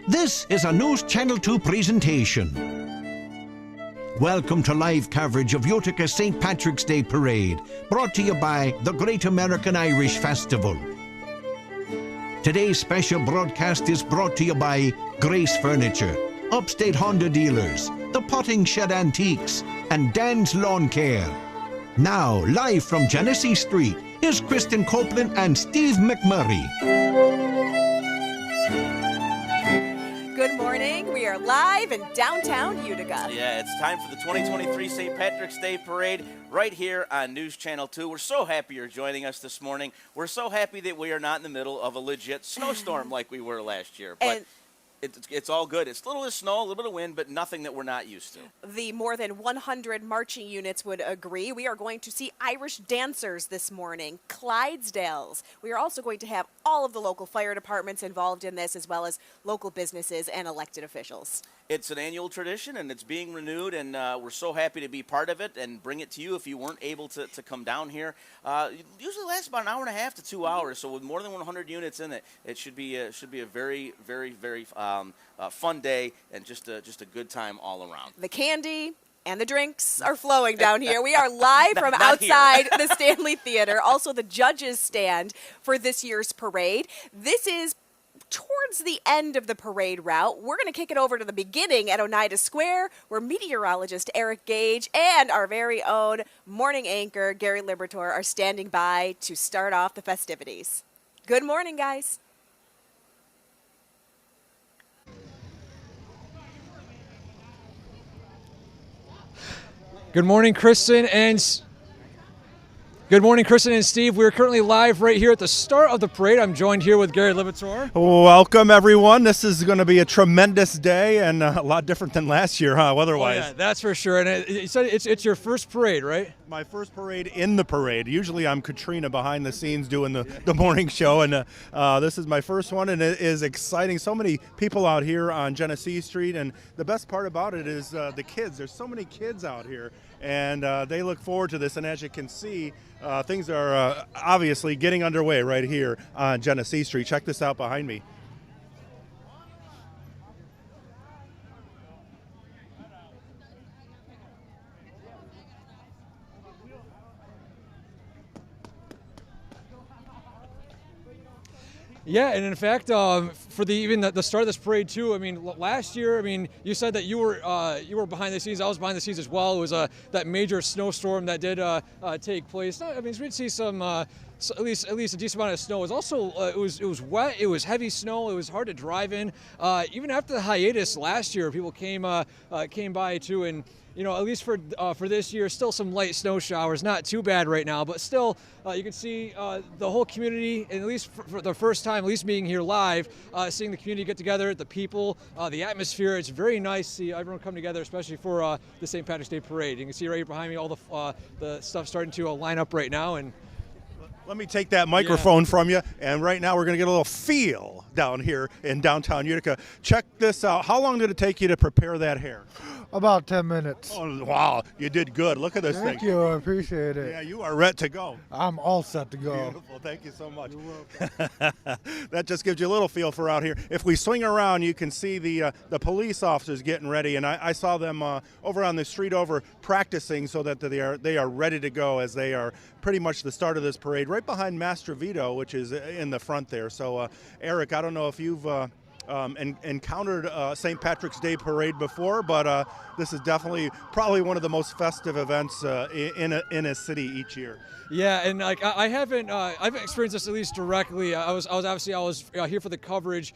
This is a News Channel 2 presentation. Welcome to live coverage of Utica St. Patrick's Day Parade, brought to you by the Great American Irish Festival. Today's special broadcast is brought to you by Grace Furniture, Upstate Honda Dealers, The Potting Shed Antiques, and Dan's Lawn Care. Now, live from Genesee Street, here's Kristen Copeland and Steve McMurray. Good morning. We are live in downtown Utica. Yeah, it's time for the 2023 St. Patrick's Day Parade right here on News Channel 2. We're so happy you're joining us this morning. We're so happy that we are not in the middle of a legit snowstorm like we were last year. But it's all good. It's a little bit of snow, a little bit of wind, but nothing that we're not used to. The more than 100 marching units would agree. We are going to see Irish dancers this morning, Clydesdales. We are also going to have all of the local fire departments involved in this, as well as local businesses and elected officials. It's an annual tradition, and it's being renewed, and we're so happy to be part of it and bring it to you if you weren't able to come down here. It usually lasts about an hour and a half to 2 hours, so with more than 100 units in it, it should be a very, very, very fun day and just a good time all around. The candy and the drinks are flowing down here. We are live from outside the Stanley Theater, also the judges' stand for this year's parade. This is towards the end of the parade route. We're going to kick it over to the beginning at Oneida Square, where meteorologist Eric Gage and our very own morning anchor Gary Liberatore are standing by to start off the festivities. Good morning, guys. Good morning, Kristen and Steve. We're currently live right here at the start of the parade. I'm joined here with Gary Liberatore. Welcome, everyone. This is going to be a tremendous day and a lot different than last year, weather-wise. Oh, yeah, that's for sure. And you said it's your first parade, right? My first parade in the parade. Usually I'm Katrina behind the scenes doing the morning show, and this is my first one, and it is exciting. So many people out here on Genesee Street, and the best part about it is the kids. There's so many kids out here, and they look forward to this. And as you can see, things are obviously getting underway right here on Genesee Street. Check this out behind me. Yeah, and in fact, for the start of this parade too. I mean, last year, you said that you were behind the scenes. I was behind the scenes as well. It was that major snowstorm that did take place. We did see some. At least a decent amount of snow. It was also it was wet. It was heavy snow. It was hard to drive in. Even after the hiatus last year, people came by too, and at least for this year, still some light snow showers. Not too bad right now, but still you can see the whole community, and at least for the first time, at least being here live, seeing the community get together, the people, the atmosphere. It's very nice to see everyone come together, especially for the St. Patrick's Day Parade. You can see right here behind me all the stuff starting to line up right now. And let me take that microphone from you, and right now we're going to get a little feel down here in downtown Utica. Check this out. How long did it take you to prepare that hair? About 10 minutes. Oh, wow, you did good. Look at this thing. Thank you, I appreciate it. Yeah, you are ready to go. I'm all set to go. Beautiful, thank you so much. You're welcome. That just gives you a little feel for out here. If we swing around, you can see the police officers getting ready, and I saw them over on the street over practicing so that they are ready to go as they are pretty much the start of this parade, right behind Master Vito, which is in the front there. So, Eric, I don't know if you've encountered St. Patrick's Day Parade before, but this is definitely probably one of the most festive events in a city each year. Yeah, and I haven't experienced this at least directly. I was here for the coverage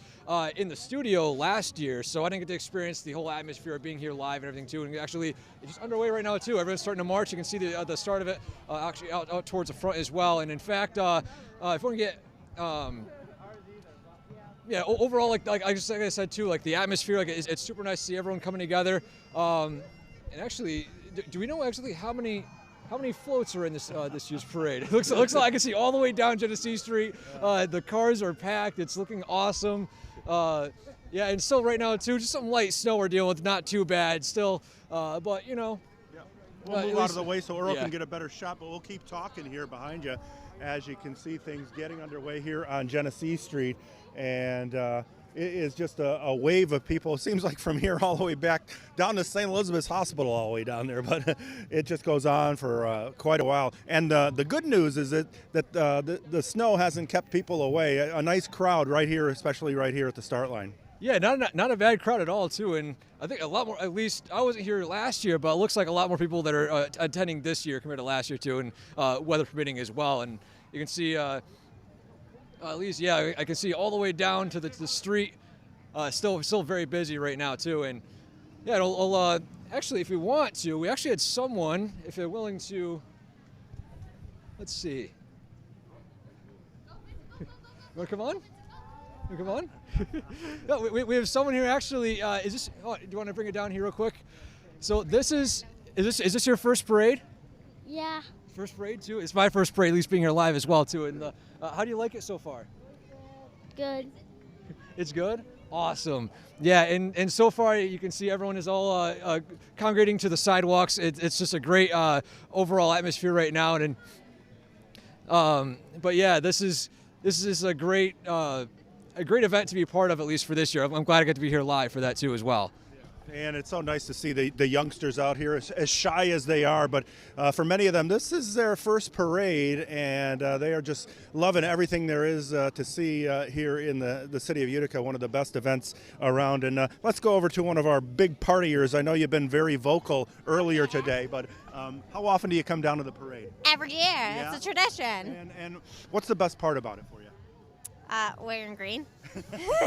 in the studio last year, so I didn't get to experience the whole atmosphere of being here live and everything too. And actually, it's just underway right now too. Everyone's starting to march. You can see the start of it actually out towards the front as well. And in fact, if we want to get overall, like I said too, like the atmosphere, it's super nice to see everyone coming together. And actually, do we know actually how many floats are in this year's parade? It looks like I can see all the way down Genesee Street. The cars are packed. It's looking awesome. Yeah, and still right now too, just some light snow we're dealing with. Not too bad still, but We'll move out of the way so Earl can get a better shot, but we'll keep talking here behind you as you can see things getting underway here on Genesee Street. And is just a wave of people. It seems like from here all the way back down to St. Elizabeth's Hospital all the way down there, but it just goes on for quite a while. And the good news is that the snow hasn't kept people away. A nice crowd right here, especially right here at the start line. Yeah, not a bad crowd at all, too. And I think a lot more, at least I wasn't here last year, but it looks like a lot more people that are attending this year compared to last year, too, and weather permitting as well. And you can see, at least, yeah, I can see all the way down to the street, still very busy right now, too. And yeah, it'll actually, if we want to, we actually had someone, if they're willing to, let's see. You want to come on? Come on. No, we have someone here actually. Is this? Oh, do you want to bring it down here real quick? So is this your first parade? Yeah, First parade too. It's my first parade, at least being here live as well too. And how do you like it so far? good. It's good. Awesome. Yeah, and so far you can see everyone is all congregating to the sidewalks. It's just a great overall atmosphere right now. And but yeah, this is a great event to be a part of, at least for this year. I'm glad I got to be here live for that too as well. And it's so nice to see the youngsters out here, as shy as they are. But for many of them, this is their first parade, and they are just loving everything there is to see here in the city of Utica, one of the best events around. And let's go over to one of our big partiers. I know you've been very vocal earlier today, but how often do you come down to the parade? Every year. Yeah? It's a tradition. And what's the best part about it for you? Wearing green.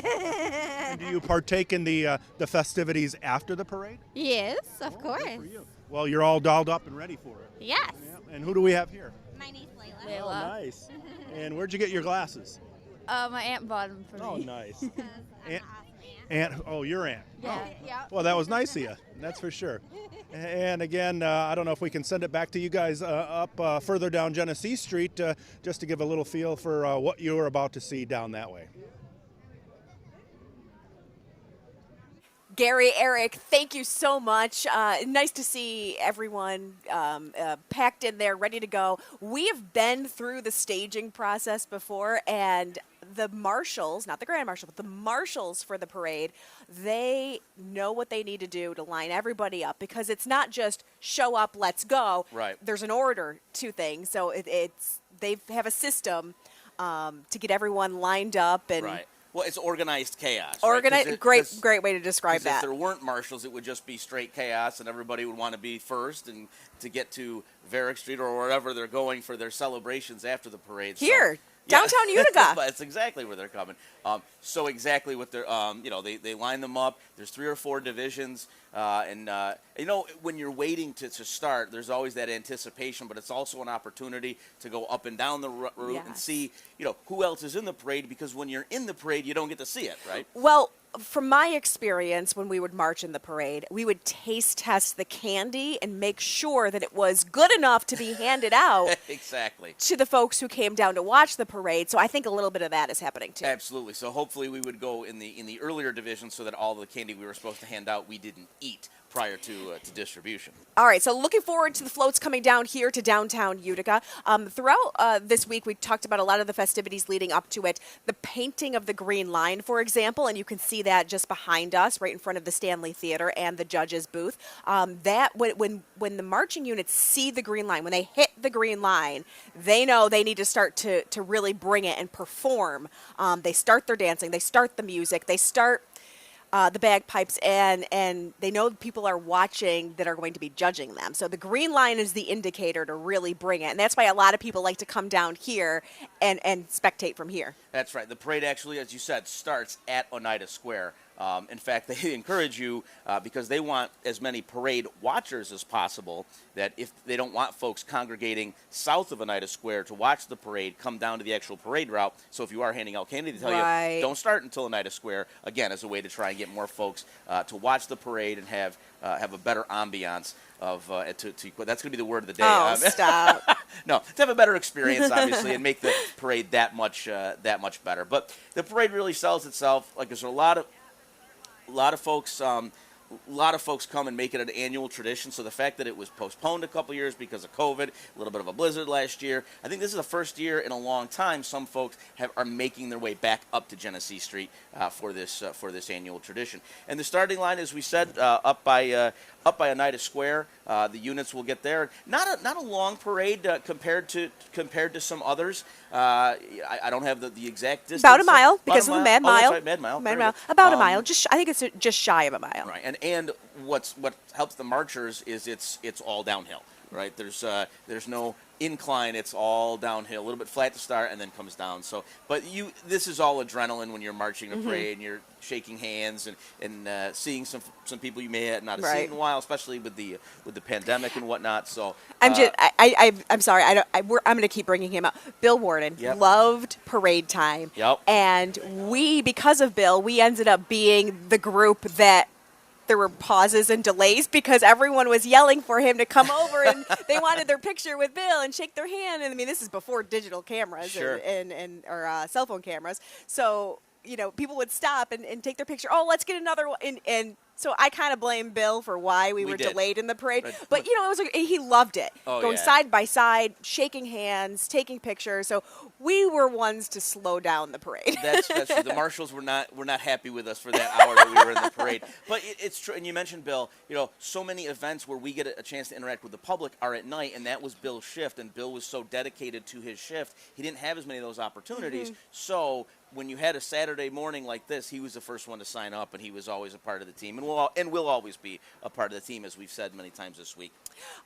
And do you partake in the festivities after the parade? Yes, of course. Good for you. Well, you're all dolled up and ready for it. Yes. Yeah. And who do we have here? My niece Layla. Oh, nice. And where'd you get your glasses? My aunt bought them for Oh, me. nice. I'm Aunt, an oh, your aunt. Yeah. Yeah. Well, that was nice of you. That's for sure. And again, I don't know if we can send it back to you guys up further down Genesee Street, just to give a little feel for what you're about to see down that way. Gary, Eric, thank you so much. Nice to see everyone packed in there, ready to go. We have been through the staging process before, and the marshals, not the grand marshal, but the marshals for the parade, they know what they need to do to line everybody up, because it's not just show up, let's go. Right. There's an order to things, so they have a system to get everyone lined up and. Right. Well, it's organized chaos. Organized, right? great way to describe that. If there weren't marshals, it would just be straight chaos, and everybody would want to be first and to get to Varick Street or wherever they're going for their celebrations after the parade. Here, So, downtown Utica. That's exactly where they're coming. So exactly what they're, they line them up. There's 3 or 4 divisions, when you're waiting to start, there's always that anticipation, but it's also an opportunity to go up and down the route and Yes. see, who else is in the parade, because when you're in the parade, you don't get to see it, right? Well, from my experience, when we would march in the parade, we would taste test the candy and make sure that it was good enough to be handed out Exactly. to the folks who came down to watch the parade. So I think a little bit of that is happening too. Absolutely. So hopefully we would go in the earlier division so that all the candy we were supposed to hand out we didn't eat prior to distribution. All right, so looking forward to the floats coming down here to downtown Utica. Throughout this week, we talked about a lot of the festivities leading up to it. The painting of the Green Line, for example, and you can see that just behind us, right in front of the Stanley Theater and the judges' booth. That when the marching units see the Green Line, when they hit the Green Line, they know they need to start to really bring it and perform. They start their dancing, they start the music, they start the bagpipes, and they know people are watching that are going to be judging them. So the Green Line is the indicator to really bring it. And that's why a lot of people like to come down here and spectate from here. That's right. The parade actually, as you said, starts at Oneida Square. In fact, they encourage you, because they want as many parade watchers as possible, that if they don't want folks congregating south of Oneida Square to watch the parade, come down to the actual parade route. So if you are handing out candy, they tell Right. you don't start until Oneida Square, again, as a way to try and get more folks to watch the parade and have a better ambiance of, that's going to be the word of the day. Oh, stop. No, to have a better experience, obviously, and make the parade that much better. But the parade really sells itself. Like, there's a lot of folks a lot of folks come and make it an annual tradition. So the fact that it was postponed a couple years because of COVID, a little bit of a blizzard last year, I think this is the first year in a long time some folks are making their way back up to Genesee Street for this annual tradition. And the starting line, as we said, up by Oneida Square. The units will get there. Not a long parade compared to some others. I don't have the exact distance. About a mile because of the Mad Mile. Oh, that's right, Mad Mile. Mad Very Mile. good. About a mile. I think it's just shy of a mile. Right, and what helps the marchers is it's all downhill. Right, there's no incline. It's all downhill, a little bit flat to start, and then comes down. So, but this is all adrenaline when you're marching a parade and you're shaking hands and seeing some people you may have not seen in a while, especially with the pandemic and whatnot. So I'm sorry. I'm going to keep bringing him up. Bill Warden loved parade time. Yep. And because of Bill, we ended up being the group that there were pauses and delays because everyone was yelling for him to come over and they wanted their picture with Bill and shake their hand. And I mean, this is before digital cameras and cell phone cameras. So, people would stop and take their picture. Oh, let's get another one. And so I kind of blame Bill for why we were delayed in the parade. Right. But, he loved it. Oh, going side by side, shaking hands, taking pictures. So we were ones to slow down the parade. That's true. The marshals were not happy with us for that hour that we were in the parade. But it's true. And you mentioned Bill. So many events where we get a chance to interact with the public are at night, and that was Bill's shift. And Bill was so dedicated to his shift, he didn't have as many of those opportunities. So when you had a Saturday morning like this, he was the first one to sign up, and he was always a part of the team, and will always be a part of the team, as we've said many times this week.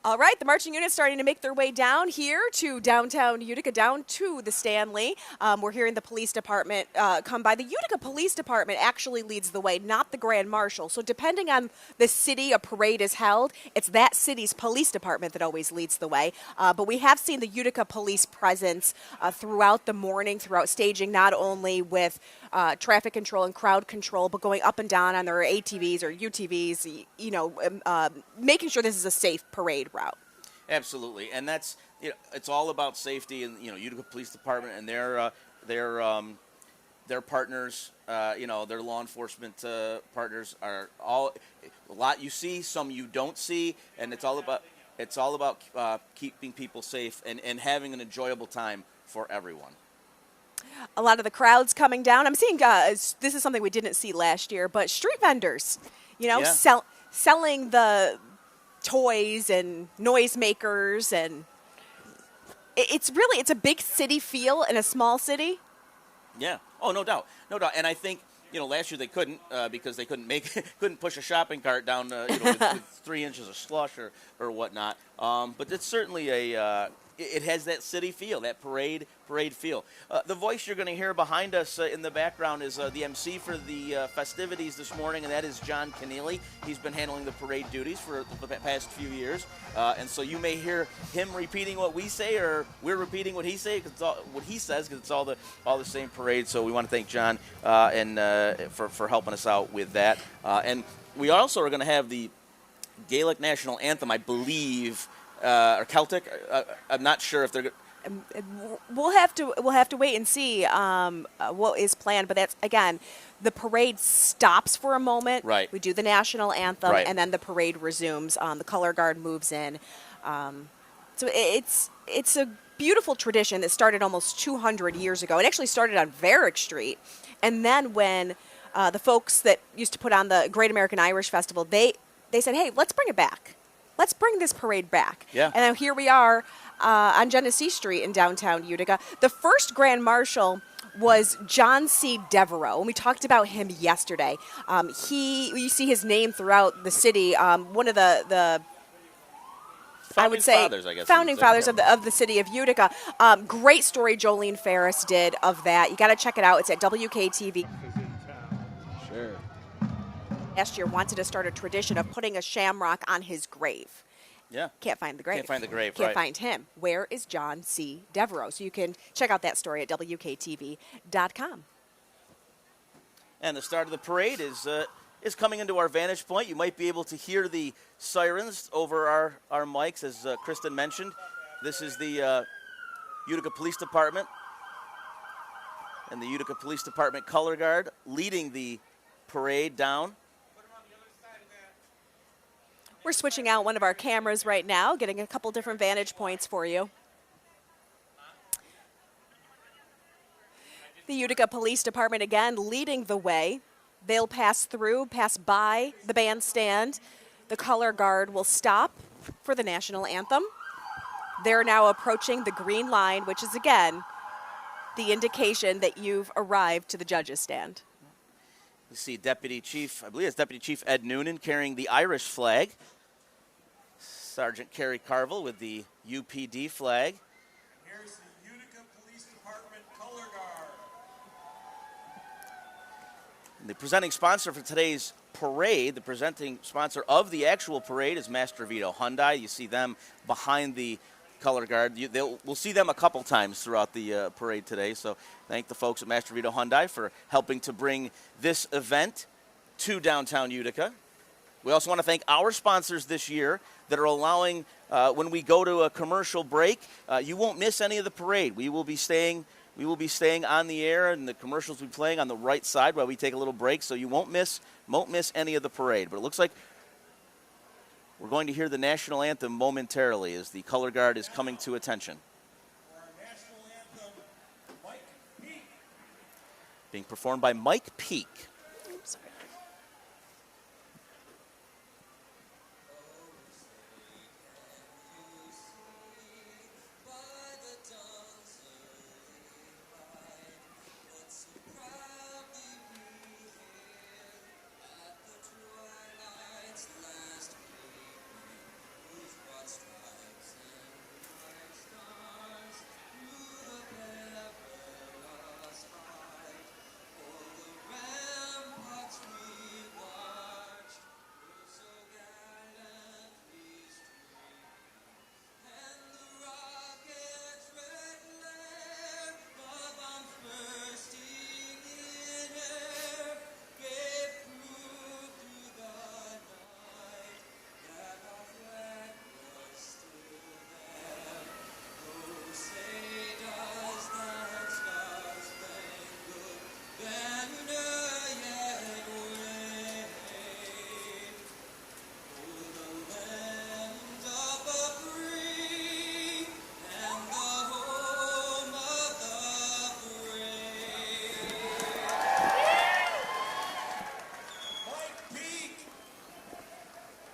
All right, the marching unit's starting to make their way down here to downtown Utica, down to the Stanley. We're hearing the police department come by. The Utica Police Department actually leads the way, not the Grand Marshal. So depending on the city a parade is held, it's that city's police department that always leads the way. But we have seen the Utica police presence throughout the morning, throughout staging, not only with traffic control and crowd control, but going up and down on their ATVs or UTVs, making sure this is a safe parade route. Absolutely, and that's it's all about safety, and Utica Police Department and their partners, their law enforcement partners are all a lot you see, some you don't see, and it's all about keeping people safe and having an enjoyable time for everyone. A lot of the crowds coming down. I'm seeing this is something we didn't see last year, but street vendors, selling the toys and noisemakers, and it's a big city feel in a small city. Yeah. Oh, no doubt. And I think last year they couldn't because they couldn't push a shopping cart down with 3 inches of slush or whatnot. But it's certainly it has that city feel, that parade feel. The voice you're going to hear behind us in the background is the MC for the festivities this morning, and that is John Keneally. He's been handling the parade duties for the past few years, and so you may hear him repeating what we say, or we're repeating what he says because it's all the same parade. So we want to thank John and for helping us out with that. And we also are going to have the Gaelic national anthem, I believe. Or Celtic, I'm not sure if they're. We'll have to wait and see what is planned. But that's again, the parade stops for a moment. Right. We do the national anthem, Right. and then the parade resumes. The color guard moves in. So it's a beautiful tradition that started almost 200 years ago. It actually started on Varick Street, and then when the folks that used to put on the Great American Irish Festival, they said, "Hey, let's bring it back. Let's bring this parade back." Yeah. And now here we are on Genesee Street in downtown Utica. The first Grand Marshal was John C. Devereaux, and we talked about him yesterday. You see his name throughout the city. One of the founding fathers of the city of Utica. Great story Jolene Ferris did of that. You got to check it out. It's at WKTV. Sure. Last year wanted to start a tradition of putting a shamrock on his grave. Yeah. Can't find the grave. Can't Can't find him. Where is John C. Devereaux? So you can check out that story at WKTV.com. And the start of the parade is coming into our vantage point. You might be able to hear the sirens over our mics, as Kristen mentioned. This is the Utica Police Department and the Utica Police Department Color Guard leading the parade down. We're switching out one of our cameras right now, getting a couple different vantage points for you. The Utica Police Department again leading the way. They'll pass by the bandstand. The color guard will stop for the national anthem. They're now approaching the green line, which is again the indication that you've arrived to the judges' stand. You see Deputy Chief, I believe it's Deputy Chief Ed Noonan carrying the Irish flag. Sergeant Kerry Carville with the UPD flag. Here's the Utica Police Department color guard. And the presenting sponsor for today's parade, the presenting sponsor of the actual parade is Master Vito Hyundai. You see them behind the color guard. We'll see them a couple times throughout the parade today. So thank the folks at Master Vito Hyundai for helping to bring this event to downtown Utica. We also want to thank our sponsors this year that are allowing, when we go to a commercial break, you won't miss any of the parade. We will be staying on the air, and the commercials will be playing on the right side while we take a little break, so you won't miss any of the parade. But it looks like we're going to hear the national anthem momentarily as the color guard is coming to attention. For our national anthem, Mike Peak. Being performed by Mike Peak. Oops, sorry.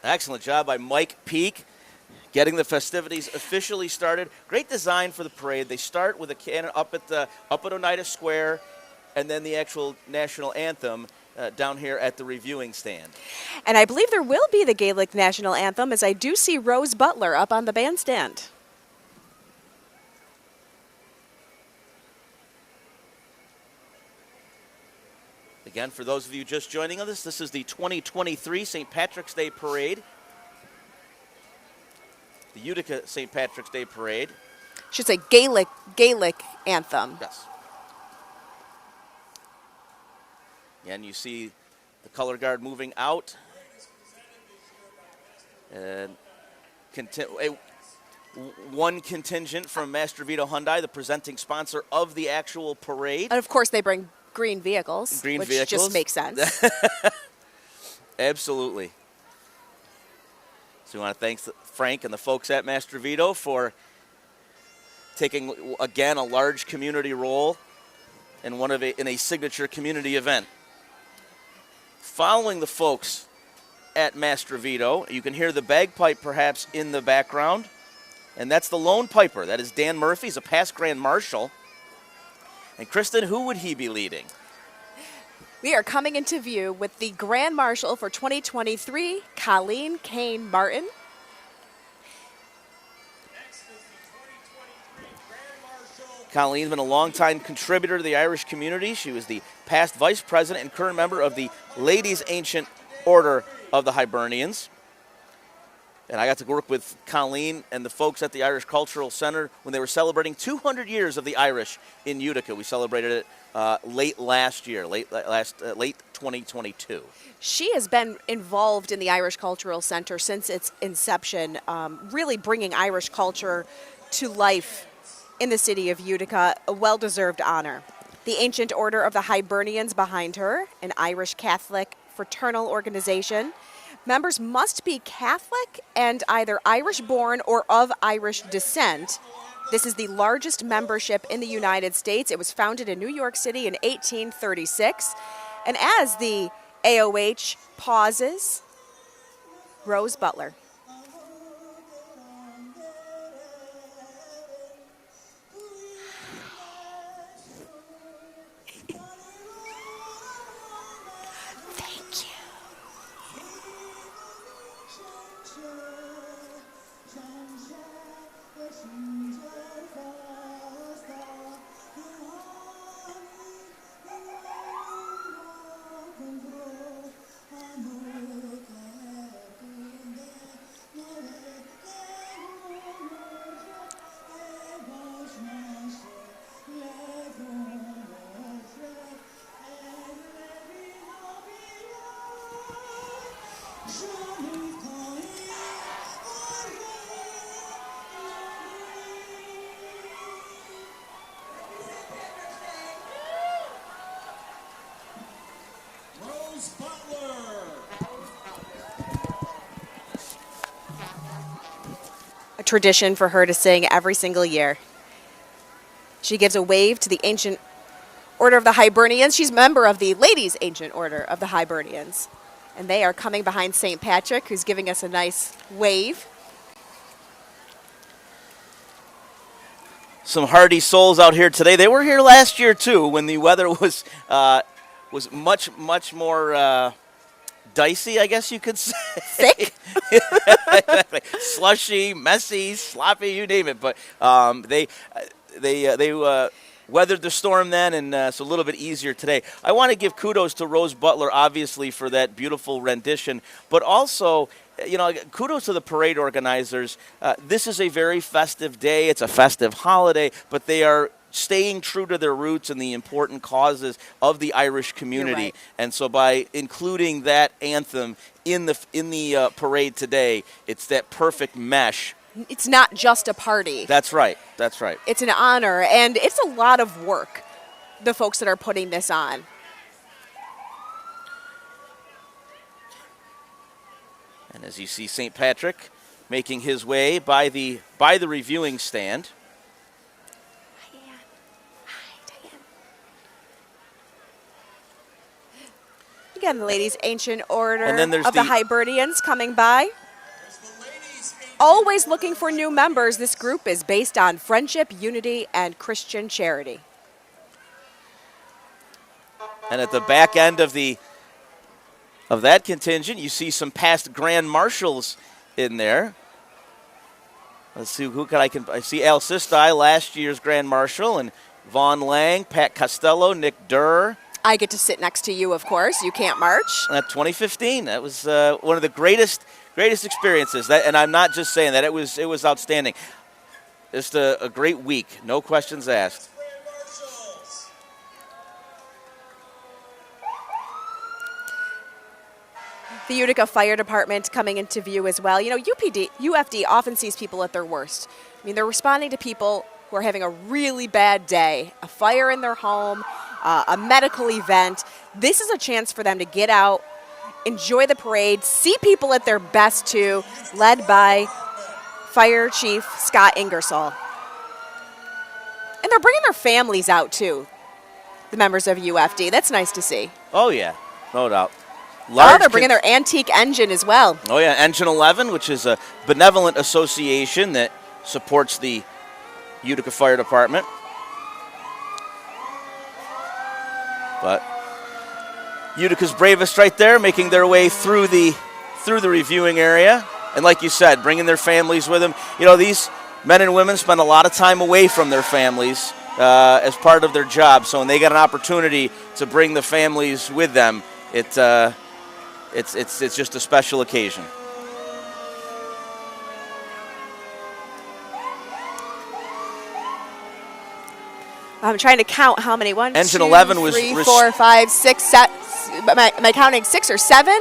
Excellent job by Mike Peak getting the festivities officially started. Great design for the parade. They start with a cannon up at Oneida Square, and then the actual national anthem down here at the reviewing stand. And I believe there will be the Gaelic national anthem, as I do see Rose Butler up on the bandstand. Again, for those of you just joining us, this is the 2023 St. Patrick's Day Parade. The Utica St. Patrick's Day Parade. Should say Gaelic anthem. Yes. Again, you see the color guard moving out. And one contingent from Master Vito Hyundai, the presenting sponsor of the actual parade. And of course, they bring green vehicles, which just makes sense. Absolutely. So we want to thank Frank and the folks at Master Vito for taking, again, a large community role in a signature community event. Following the folks at Master Vito, you can hear the bagpipe perhaps in the background, and that's the lone piper. That is Dan Murphy. He's a past Grand Marshal. And Kristen, who would he be leading? We are coming into view with the Grand Marshal for 2023, Colleen Kane Martin. Next is the 2023 Grand Marshal. Colleen's been a longtime contributor to the Irish community. She was the past vice president and current member of the Ladies' Ancient Order of the Hibernians. And I got to work with Colleen and the folks at the Irish Cultural Center when they were celebrating 200 years of the Irish in Utica. We celebrated it late 2022. She has been involved in the Irish Cultural Center since its inception, really bringing Irish culture to life in the city of Utica, a well-deserved honor. The Ancient Order of the Hibernians behind her, an Irish Catholic fraternal organization. Members must be Catholic and either Irish-born or of Irish descent. This is the largest membership in the United States. It was founded in New York City in 1836. And as the AOH pauses, Rose Butler. Thank you. A tradition for her to sing every single year. She gives a wave to the Ancient Order of the Hibernians. She's a member of the Ladies' Ancient Order of the Hibernians. And they are coming behind St. Patrick, who's giving us a nice wave. Some hardy souls out here today. They were here last year, too, when the weather was much more dicey, I guess you could say. Thick? Slushy, messy, sloppy, you name it. But they weathered the storm then, and it's a little bit easier today. I want to give kudos to Rose Butler, obviously, for that beautiful rendition, but also, kudos to the parade organizers. This is a very festive day. It's a festive holiday, but they are staying true to their roots and the important causes of the Irish community. Right. And so by including that anthem in the parade today, it's that perfect mesh. It's not just a party. That's right. That's right. It's an honor, and it's a lot of work, the folks that are putting this on. And as you see St. Patrick making his way by the reviewing stand. Hi, Ann. Hi, Diane. Again, the Ladies' Ancient Order And then there's of the the- Hibernians coming by. Always looking for new members, this group is based on friendship, unity, and Christian charity. And at the back end of that contingent, you see some past Grand Marshals in there. Let's see I see Al Sistai, last year's Grand Marshal, and Vaughn Lang, Pat Costello, Nick Durr. I get to sit next to you, of course. You can't march. 2015. That was one of the greatest experiences. And I'm not just saying that. It was outstanding. Just a great week. No questions asked. The Utica Fire Department coming into view as well. UFD often sees people at their worst. I mean, they're responding to people who are having a really bad day, a fire in their home, a medical event. This is a chance for them to get out, enjoy the parade, see people at their best too, led by Fire Chief Scott Ingersoll. And they're bringing their families out too, the members of UFD. That's nice to see. Oh, yeah. No doubt. They're bringing their antique engine as well. Oh, yeah. Engine 11, which is a benevolent association that supports the Utica Fire Department. But Utica's bravest right there, making their way through the reviewing area. And like you said, bringing their families with them. These men and women spend a lot of time away from their families as part of their job. So when they get an opportunity to bring the families with them, it's just a special occasion. I'm trying to count how many. Engine 11 was 3, 4, 5, 6, 7. Am I counting 6 or 7?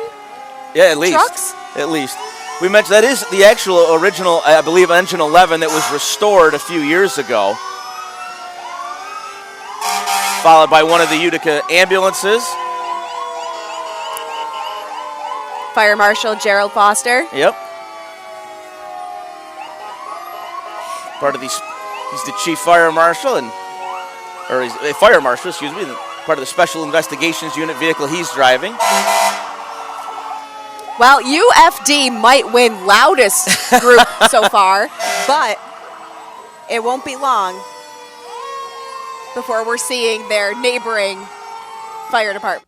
Yeah, at least. Trucks? At least. We mentioned that is the actual original, I believe, Engine 11 that was restored a few years ago. Followed by one of the Utica ambulances. Fire Marshal Gerald Foster. Yep. Part of these, he's the chief fire marshal, or he's a fire marshal, excuse me, part of the special investigations unit vehicle he's driving. Well, UFD might win loudest group so far, but it won't be long before we're seeing their neighboring fire department.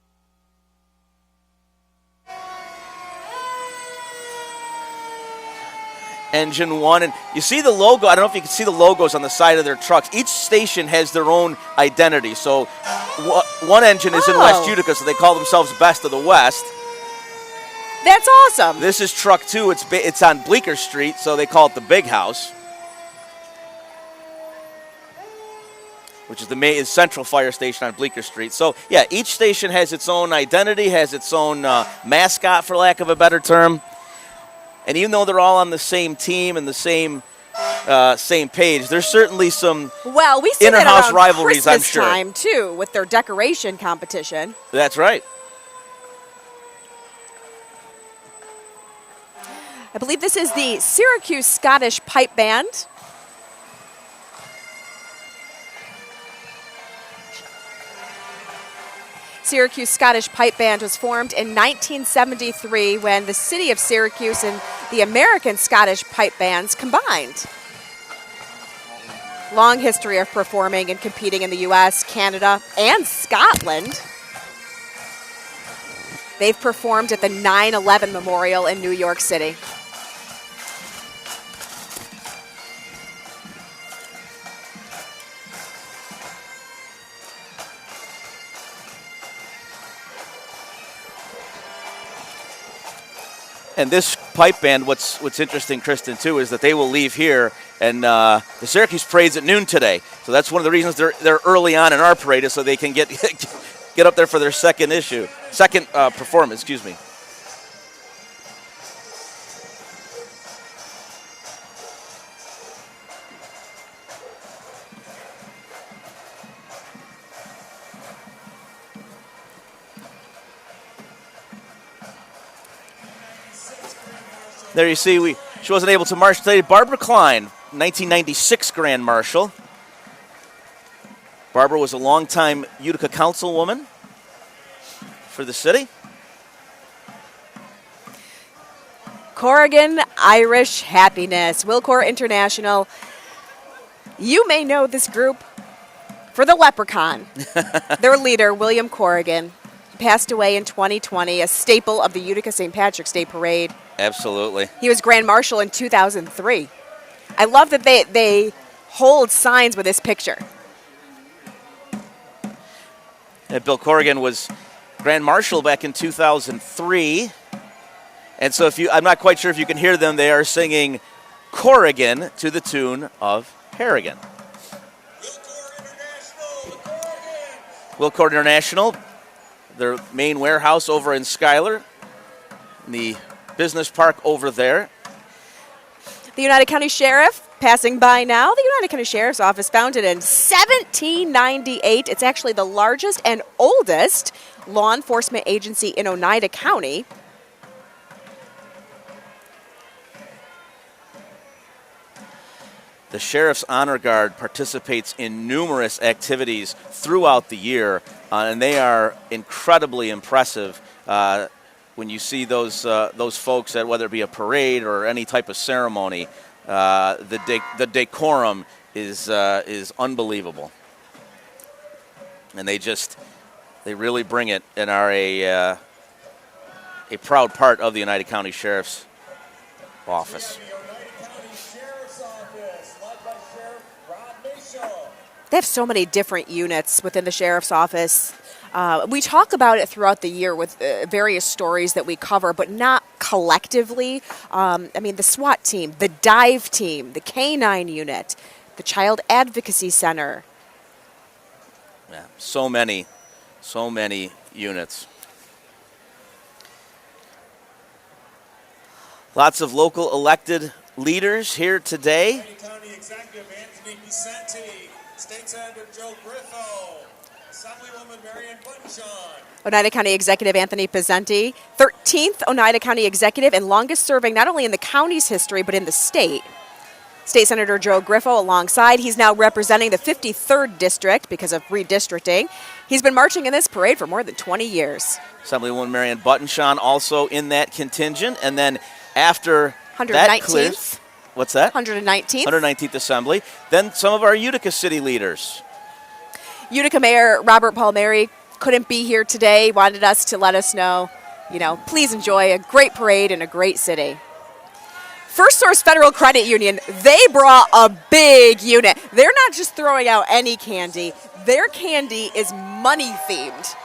Engine 1, and you see the logo. I don't know if you can see the logos on the side of their trucks. Each station has their own identity. So one engine is in West Utica, so they call themselves Best of the West. That's awesome. This is truck 2. It's on Bleecker Street, so they call it the Big House, which is the central fire station on Bleecker Street. So, yeah, each station has its own identity, has its own mascot, for lack of a better term. And even though they're all on the same team and the same page, there's certainly some well, we see inter-house that around rivalries, Christmas I'm sure. time too, with their decoration competition. That's right. I believe this is the Syracuse Scottish Pipe Band. Syracuse Scottish Pipe Band was formed in 1973 when the city of Syracuse and the American Scottish Pipe Bands combined. Long history of performing and competing in the U.S., Canada, and Scotland. They've performed at the 9/11 Memorial in New York City. And this pipe band, what's interesting, Kristen, too, is that they will leave here, and the Syracuse parade's at noon today. So that's one of the reasons they're early on in our parade, is so they can get up there for their second performance. Excuse me. There you see, she wasn't able to march today. Barbara Klein, 1996 Grand Marshal. Barbara was a longtime Utica councilwoman for the city. Corrigan Irish Happiness, Wilcor International. You may know this group for the Leprechaun. Their leader, William Corrigan, passed away in 2020, a staple of the Utica St. Patrick's Day Parade. Absolutely. He was Grand Marshal in 2003. I love that they hold signs with this picture. And Bill Corrigan was Grand Marshal back in 2003. And so I'm not quite sure if you can hear them, they are singing Corrigan to the tune of Harrigan. Wilcor International, their main warehouse over in Schuyler, in the business park over there. The United County Sheriff passing by now. The United County Sheriff's Office, founded in 1798. It's actually the largest and oldest law enforcement agency in Oneida County. The Sheriff's Honor Guard participates in numerous activities throughout the year, and they are incredibly impressive when you see those folks at whether it be a parade or any type of ceremony. The decorum is unbelievable, and they really bring it and are a proud part of the United County Sheriff's Office. They have so many different units within the Sheriff's Office. We talk about it throughout the year with various stories that we cover, but not collectively. The SWAT team, the dive team, the K-9 unit, the Child Advocacy Center. Yeah, so many units. Lots of local elected leaders here today. County Executive Anthony Vicente, State Senator Joe Griffo, Oneida County Executive Anthony Pizzenti, 13th Oneida County Executive and longest serving not only in the county's history but in the state. State Senator Joe Griffo alongside. He's now representing the 53rd District because of redistricting. He's been marching in this parade for more than 20 years. Assemblywoman Marion Buttonshaw also in that contingent. And then after 119th. that clears, what's that? 119th. 119th Assembly. Then some of our Utica City leaders. Utica Mayor Robert Palmieri couldn't be here today, wanted us to let us know, please enjoy a great parade in a great city. First Source Federal Credit Union, they brought a big unit. They're not just throwing out any candy. Their candy is money themed.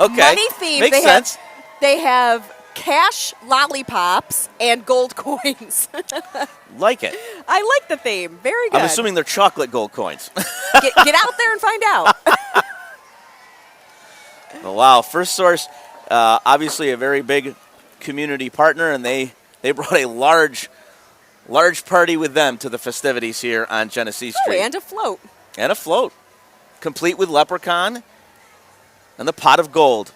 Okay. Money themed. Makes sense. They have cash lollipops and gold coins. Like it. I like the theme. Very good. I'm assuming they're chocolate gold coins. Get out there and find out. Oh, wow. First Source, obviously a very big community partner, and they brought a large party with them to the festivities here on Genesee Street. Oh, and a float. And a float, complete with leprechaun and the pot of gold.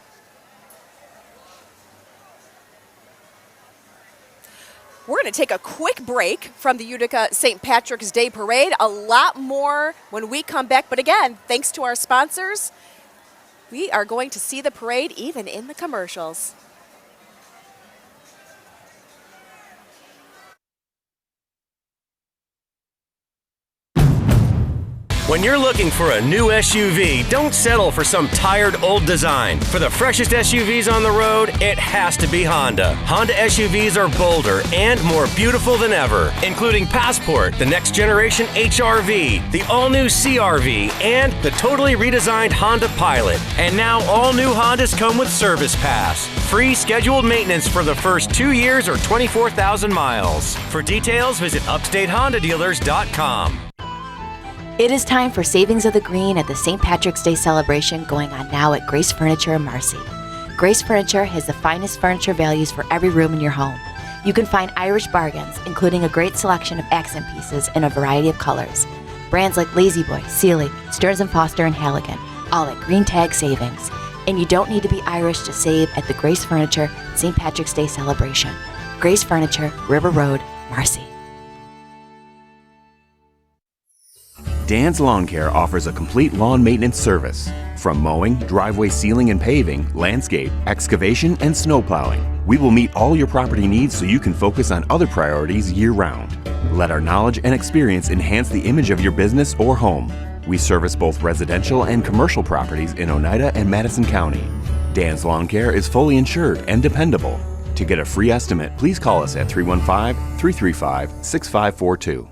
We're going to take a quick break from the Utica St. Patrick's Day Parade. A lot more when we come back. But again, thanks to our sponsors, we are going to see the parade even in the commercials. When you're looking for a new SUV, don't settle for some tired old design. For the freshest SUVs on the road, it has to be Honda. Honda SUVs are bolder and more beautiful than ever, including Passport, the next generation HRV, the all-new CRV, and the totally redesigned Honda Pilot. And now all new Hondas come with Service Pass. Free scheduled maintenance for the first 2 years or 24,000 miles. For details, visit UpstateHondaDealers.com. It is time for Savings of the Green at the St. Patrick's Day celebration going on now at Grace Furniture in Marcy. Grace Furniture has the finest furniture values for every room in your home. You can find Irish bargains, including a great selection of accent pieces in a variety of colors. Brands like Lazy Boy, Sealy, Stearns & Foster, and Halligan, all at Green Tag Savings. And you don't need to be Irish to save at the Grace Furniture St. Patrick's Day celebration. Grace Furniture, River Road, Marcy. Dan's Lawn Care offers a complete lawn maintenance service. From mowing, driveway sealing and paving, landscape, excavation, and snow plowing. We will meet all your property needs so you can focus on other priorities year-round. Let our knowledge and experience enhance the image of your business or home. We service both residential and commercial properties in Oneida and Madison County. Dan's Lawn Care is fully insured and dependable. To get a free estimate, please call us at 315-335-6542.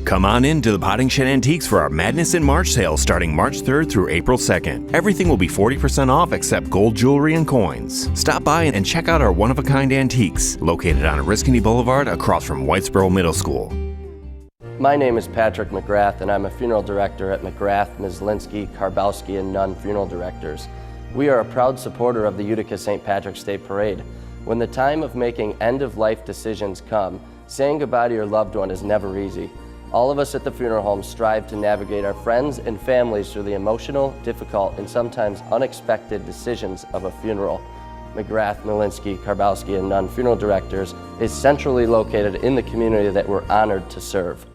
Come on in to the Potting Shed Antiques for our Madness in March sale starting March 3rd through April 2nd. Everything will be 40% off except gold jewelry and coins. Stop by and check out our one-of-a-kind antiques located on Oriskany Boulevard across from Whitesboro Middle School. My name is Patrick McGrath, and I'm a funeral director at McGrath, Myslinski, Karbowski, and Nunn Funeral Directors. We are a proud supporter of the Utica St. Patrick's Day Parade. When the time of making end-of-life decisions come, saying goodbye to your loved one is never easy. All of us at the funeral home strive to navigate our friends and families through the emotional, difficult, and sometimes unexpected decisions of a funeral. McGrath, Myslinski, Karbowski, and Nunn Funeral Directors is centrally located in the community that we're honored to serve.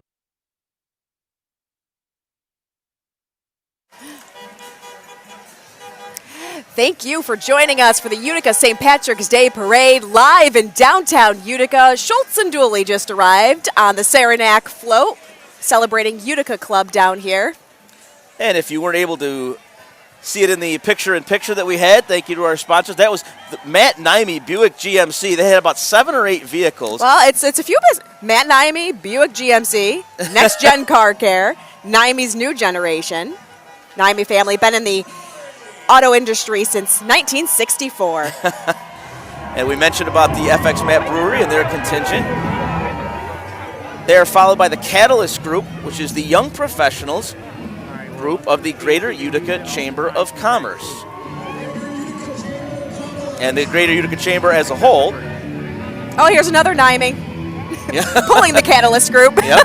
Thank you for joining us for the Utica St. Patrick's Day Parade live in downtown Utica. Schultz and Dooley just arrived on the Saranac float, celebrating Utica Club down here. And if you weren't able to see it in the picture-in-picture that we had, thank you to our sponsors. That was Matt Naimi, Buick GMC. They had about 7 or 8 vehicles. Well, it's a few Matt Naimi, Buick GMC, Next Gen Car Care, Naimi's New Generation. Naimi family been in the auto industry since 1964. And we mentioned about the FX Matt Brewery and their contingent. They are followed by the Catalyst Group, which is the young professionals group of the Greater Utica Chamber of Commerce. And the Greater Utica Chamber as a whole. Oh, here's another Naimi. Yeah. Pulling the Catalyst Group. Yep.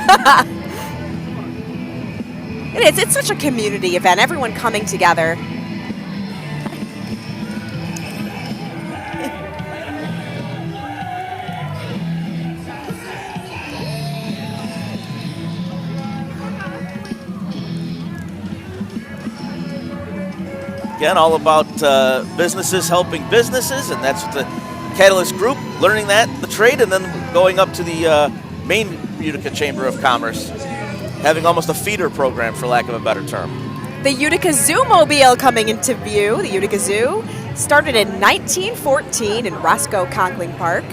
It is. It's such a community event. Everyone coming together. Again, all about businesses helping businesses, and that's what the Catalyst Group, learning that, the trade, and then going up to the main Utica Chamber of Commerce, having almost a feeder program, for lack of a better term. The Utica Zoo Mobile coming into view. The Utica Zoo started in 1914 in Roscoe Conkling Park.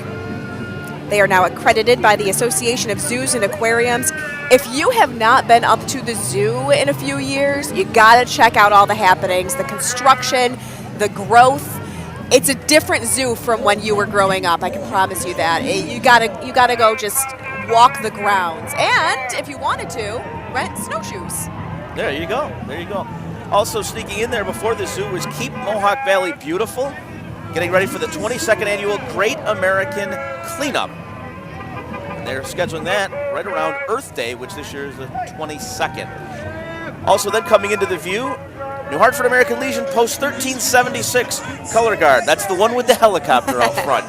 They are now accredited by the Association of Zoos and Aquariums. If you have not been up to the zoo in a few years, you gotta check out all the happenings, the construction, the growth. It's a different zoo from when you were growing up, I can promise you that. You gotta go just walk the grounds. And if you wanted to, rent snowshoes. There you go. There you go. Also sneaking in there before the zoo is Keep Mohawk Valley Beautiful, getting ready for the 22nd annual Great American Cleanup. And they're scheduling that right around Earth Day, which this year is the 22nd. Also then coming into the view, New Hartford American Legion Post 1376 Color Guard. That's the one with the helicopter out front.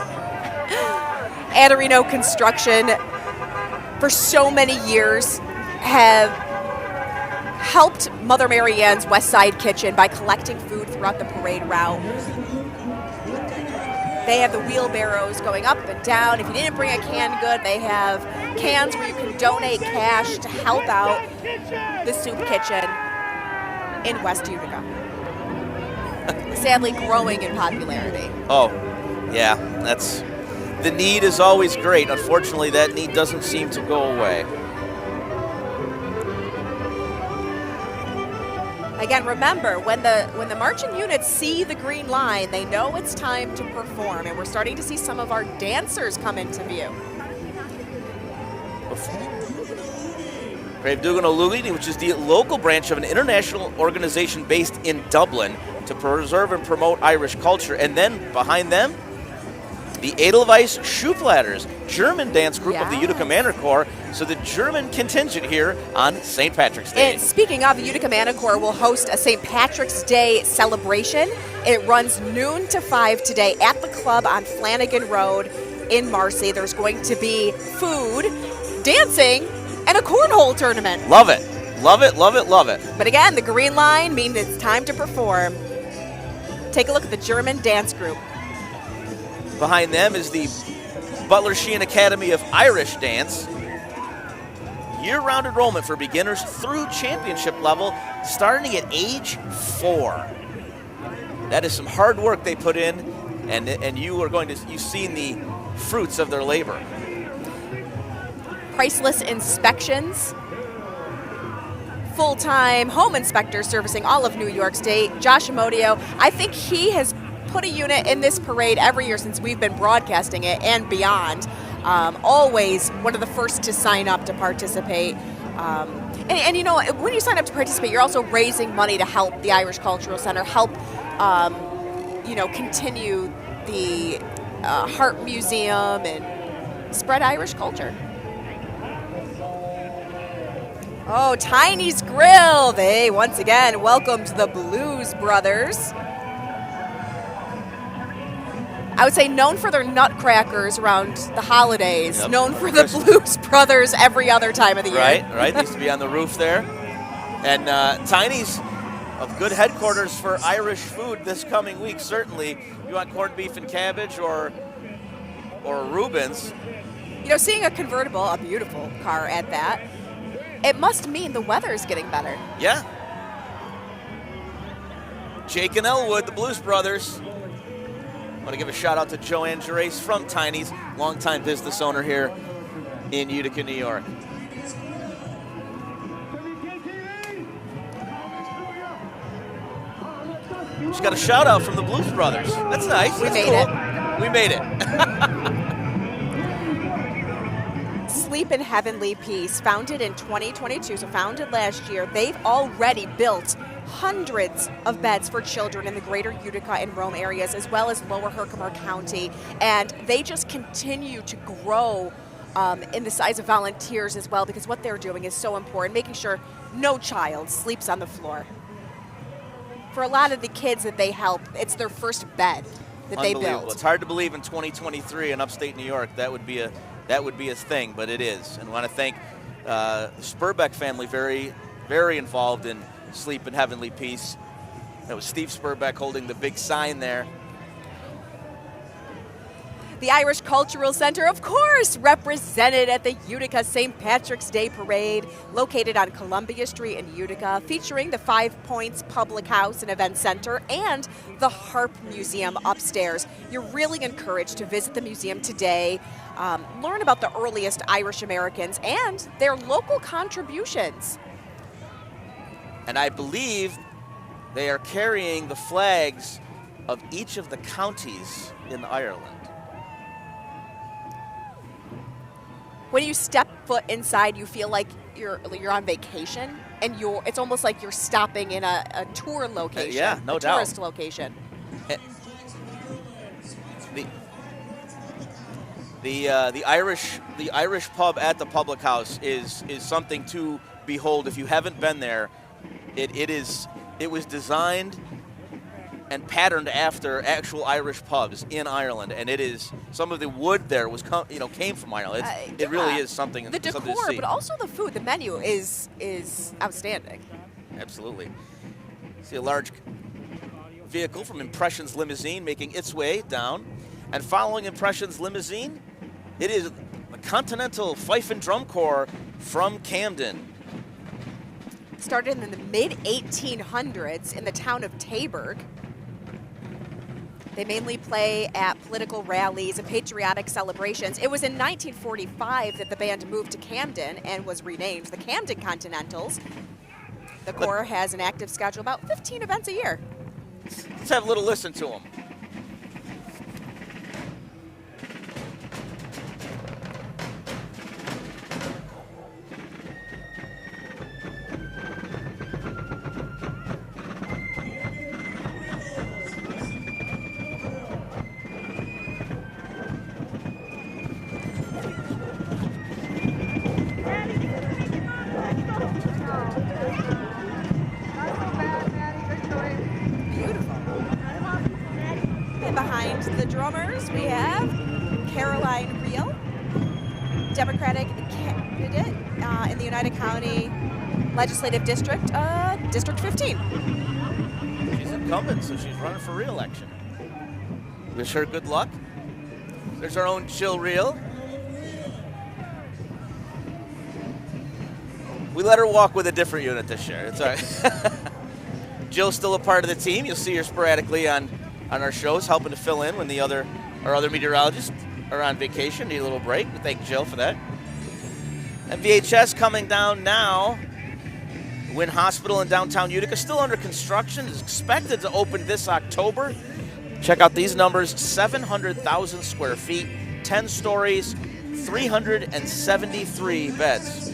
Adarino Construction, for so many years, have helped Mother Mary Ann's West Side Kitchen by collecting food throughout the parade route. They have the wheelbarrows going up and down. If you didn't bring a canned good, they have cans where you can donate cash to help out the soup kitchen in West Utica. Sadly growing in popularity. Oh, yeah, that's, the need is always great. Unfortunately, that need doesn't seem to go away. Again, remember, when the marching units see the green line, they know it's time to perform, and we're starting to see some of our dancers come into view. Brave Dugan O'Lugi, which is the local branch of an international organization based in Dublin to preserve and promote Irish culture. And then behind them, the Edelweiss Schuhplatters, German dance group of the Utica Manor Corps. So the German contingent here on St. Patrick's Day. And speaking of, the Utica Manor Corps will host a St. Patrick's Day celebration. It runs noon to 5 today at the club on Flanagan Road in Marcy. There's going to be food, dancing, and a cornhole tournament. Love it. Love it, love it, love it. But again, the green line means it's time to perform. Take a look at the German dance group. Behind them is the Butler Sheehan Academy of Irish Dance. Year-round enrollment for beginners through championship level, starting at age 4. That is some hard work they put in, and you've seen the fruits of their labor. Priceless inspections. Full-time home inspector servicing all of New York State, Josh Amodio. I think he has put a unit in this parade every year since we've been broadcasting it and beyond. Always one of the first to sign up to participate. And you know, when you sign up to participate, you're also raising money to help the Irish Cultural Center, help continue the Hart Museum and spread Irish culture. Oh, Tiny's Grill. They once again welcomed the Blues Brothers. I would say known for their nutcrackers around the holidays, known for the Blues Brothers every other time of the year. Right. They used to be on the roof there. And Tiny's a good headquarters for Irish food this coming week, certainly. You want corned beef and cabbage or Reuben's. You know, seeing a convertible, a beautiful car at that, it must mean the weather is getting better. Yeah. Jake and Elwood, the Blues Brothers. I want to give a shout out to Joanne Gerace from Tiny's, longtime business owner here in Utica, New York. Just got a shout out from the Blues Brothers. That's nice. We That's made cool. it. We made it. Sleep in Heavenly Peace, founded in 2022, so founded last year. They've already built hundreds of beds for children in the greater Utica and Rome areas, as well as lower Herkimer County. And they just continue to grow in the size of volunteers as well, because what they're doing is so important, making sure no child sleeps on the floor. For a lot of the kids that they help, it's their first bed that they Unbelievable. build. It's hard to believe in 2023 in upstate New York that would be a thing, but it is. And I want to thank the Spurbeck family, very, very involved in Sleep in Heavenly Peace. That was Steve Spurbeck holding the big sign there. The Irish Cultural Center, of course, represented at the Utica St. Patrick's Day Parade, located on Columbia Street in Utica, featuring the 5 Points Public House and Event Center and the Harp Museum upstairs. You're really encouraged to visit the museum today, learn about the earliest Irish Americans and their local contributions. And I believe they are carrying the flags of each of the counties in Ireland. When you step foot inside, you feel like you're on vacation, and it's almost like you're stopping in a tour location. Yeah, no doubt. Tourist location. The Irish pub at the public house is something to behold. If you haven't been there, it was designed and patterned after actual Irish pubs in Ireland, and it is some of the wood there came from Ireland. It really is something. The decor, something to see. but also the food. The menu is outstanding. Absolutely. See a large vehicle from Impressions Limousine making its way down, and following Impressions Limousine, it is the Continental Fife and Drum Corps from Camden. Started in the mid-1800s in the town of Taberg. They mainly play at political rallies and patriotic celebrations. It was in 1945 that the band moved to Camden and was renamed the Camden Continentals. The Corps has an active schedule, about 15 events a year. Let's have a little listen to them. The drummers, we have Caroline Reel, Democratic candidate in the United County Legislative District, District 15. She's incumbent, so she's running for re-election. Wish her good luck. There's our own Jill Reel. We let her walk with a different unit this year. It's all right. Jill's still a part of the team. You'll see her sporadically on our shows, helping to fill in when our other meteorologists are on vacation, need a little break. We thank Jill for that. And VHS coming down now. Wynn Hospital in downtown Utica, still under construction, is expected to open this October. Check out these numbers: 700,000 square feet, 10 stories, 373 beds.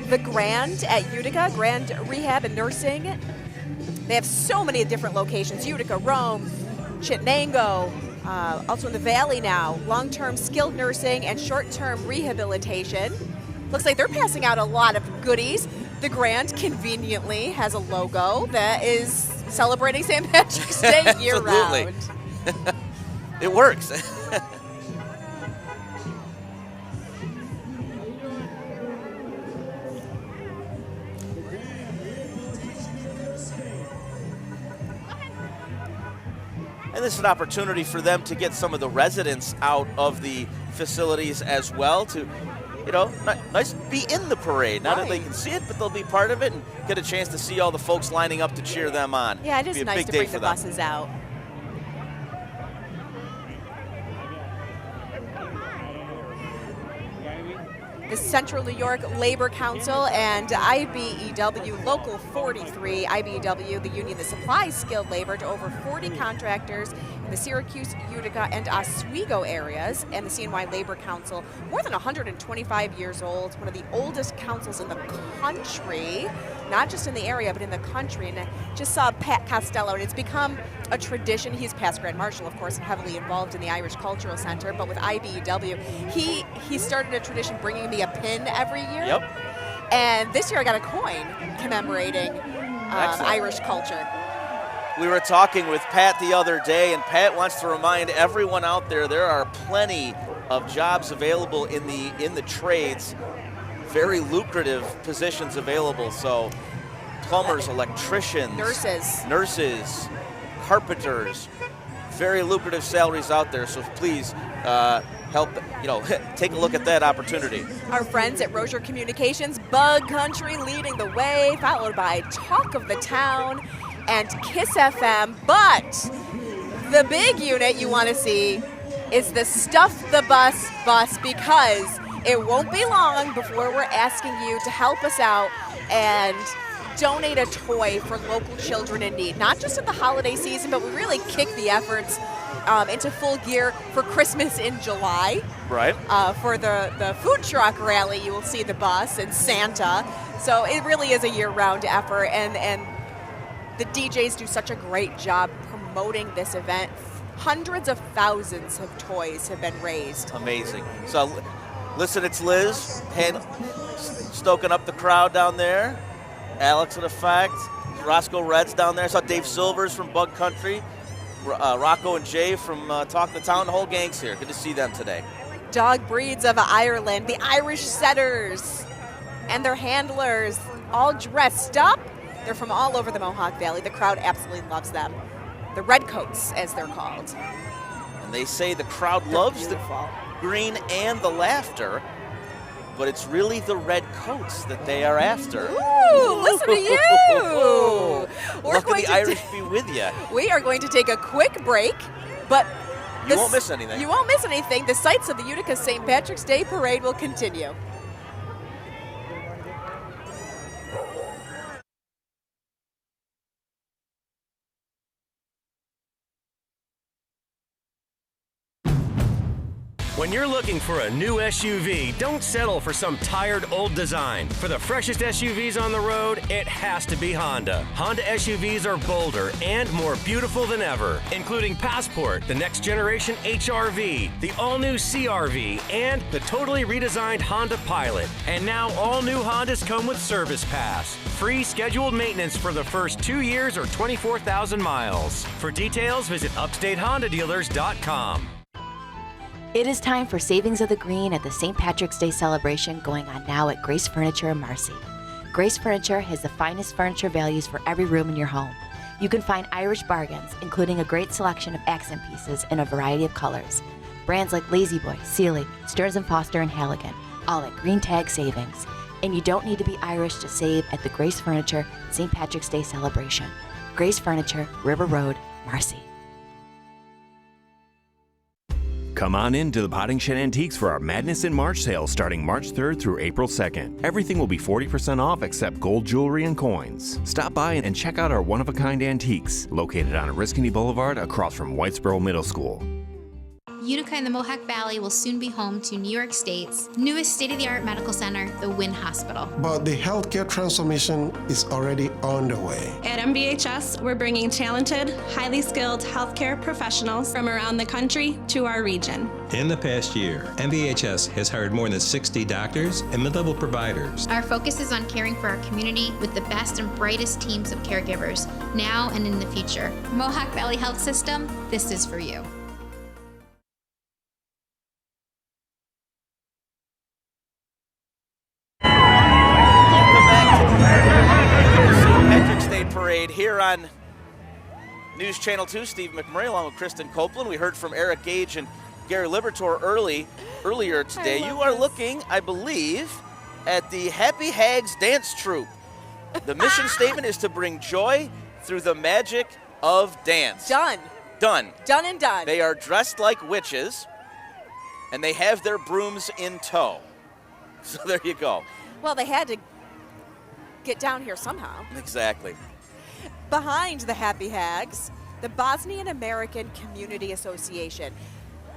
The Grand at Utica, Grand Rehab and Nursing. They have so many different locations: Utica, Rome, Chittenango, also in the Valley now, long-term skilled nursing and short-term rehabilitation. Looks like they're passing out a lot of goodies. The Grand conveniently has a logo that is celebrating St. Patrick's Day year-round. It works. And this is an opportunity for them to get some of the residents out of the facilities as well to, nice be in the parade. Not only they can see it, but they'll be part of it and get a chance to see all the folks lining up to cheer them on. Yeah, it is nice to bring the buses out. The Central New York Labor Council and IBEW Local 43, IBEW, the union that supplies skilled labor to over 40 contractors in the Syracuse, Utica, and Oswego areas, and the CNY Labor Council, more than 125 years old, one of the oldest councils in the country, not just in the area, but in the country. And I just saw Pat Costello, and it's become a tradition. He's past Grand Marshal, of course, and heavily involved in the Irish Cultural Center, but with IBEW, he started a tradition bringing me a pin every year. Yep. And this year I got a coin commemorating Irish culture. We were talking with Pat the other day, and Pat wants to remind everyone out there are plenty of jobs available in the trades, very lucrative positions available. So plumbers, electricians, nurses, carpenters, very lucrative salaries out there. So please help, take a look at that opportunity. Our friends at Rozier Communications, Bug Country leading the way, followed by Talk of the Town and Kiss FM. But the big unit you want to see is the Stuff the bus, because it won't be long before we're asking you to help us out and donate a toy for local children in need. Not just in the holiday season, but we really kick the efforts into full gear for Christmas in July. Right. For the food truck rally, you will see the bus and Santa. So it really is a year-round effort, and the DJs do such a great job promoting this event. Hundreds of thousands of toys have been raised. Amazing. So listen, it's Liz stoking up the crowd down there. Alex in effect. Roscoe Reds down there. I saw Dave Silvers from Bug Country. Rocco and Jay from Talk the Town. The whole gang's here. Good to see them today. Dog breeds of Ireland, the Irish setters and their handlers, all dressed up. They're from all over the Mohawk Valley. The crowd absolutely loves them. The Redcoats, as they're called. And they say the crowd loves the green and the laughter, but it's really the red coats that they are after. Ooh, listen to you! Look at the Irish be with you. We are going to take a quick break, but you won't miss anything. You won't miss anything. The sights of the Utica St. Patrick's Day Parade will continue. When you're looking for a new SUV, don't settle for some tired old design. For the freshest SUVs on the road, it has to be Honda. Honda SUVs are bolder and more beautiful than ever, including Passport, the next generation HRV, the all-new CRV, and the totally redesigned Honda Pilot. And now all new Hondas come with Service Pass. Free scheduled maintenance for the first 2 years or 24,000 miles. For details, visit upstatehondadealers.com. It is time for Savings of the Green at the St. Patrick's Day celebration going on now at Grace Furniture in Marcy. Grace Furniture has the finest furniture values for every room in your home. You can find Irish bargains, including a great selection of accent pieces in a variety of colors. Brands like Lazy Boy, Sealy, Stearns & Foster, and Halligan, all at Green Tag Savings. And you don't need to be Irish to save at the Grace Furniture St. Patrick's Day celebration. Grace Furniture, River Road, Marcy. Come on in to the Potting Shed Antiques for our Madness in March sale starting March 3rd through April 2nd. Everything will be 40% off except gold jewelry and coins. Stop by and check out our one-of-a-kind antiques located on Oriskany Boulevard across from Whitesboro Middle School. Utica and the Mohawk Valley will soon be home to New York State's newest state-of-the-art medical center, the Wynn Hospital. But the healthcare transformation is already underway. At MVHS, we're bringing talented, highly skilled healthcare professionals from around the country to our region. In the past year, MVHS has hired more than 60 doctors and mid-level providers. Our focus is on caring for our community with the best and brightest teams of caregivers, now and in the future. Mohawk Valley Health System, this is for you. Parade here on News Channel 2. Steve McMurray along with Kristen Copeland. We heard from Eric Gage and Gary Libertor earlier today. You are looking, I believe, at the Happy Hags Dance Troupe. The mission statement is to bring joy through the magic of dance. Done. Done. Done and done. They are dressed like witches, and they have their brooms in tow. So there you go. Well, they had to get down here somehow. Exactly. Behind the Happy Hags, the Bosnian American Community Association.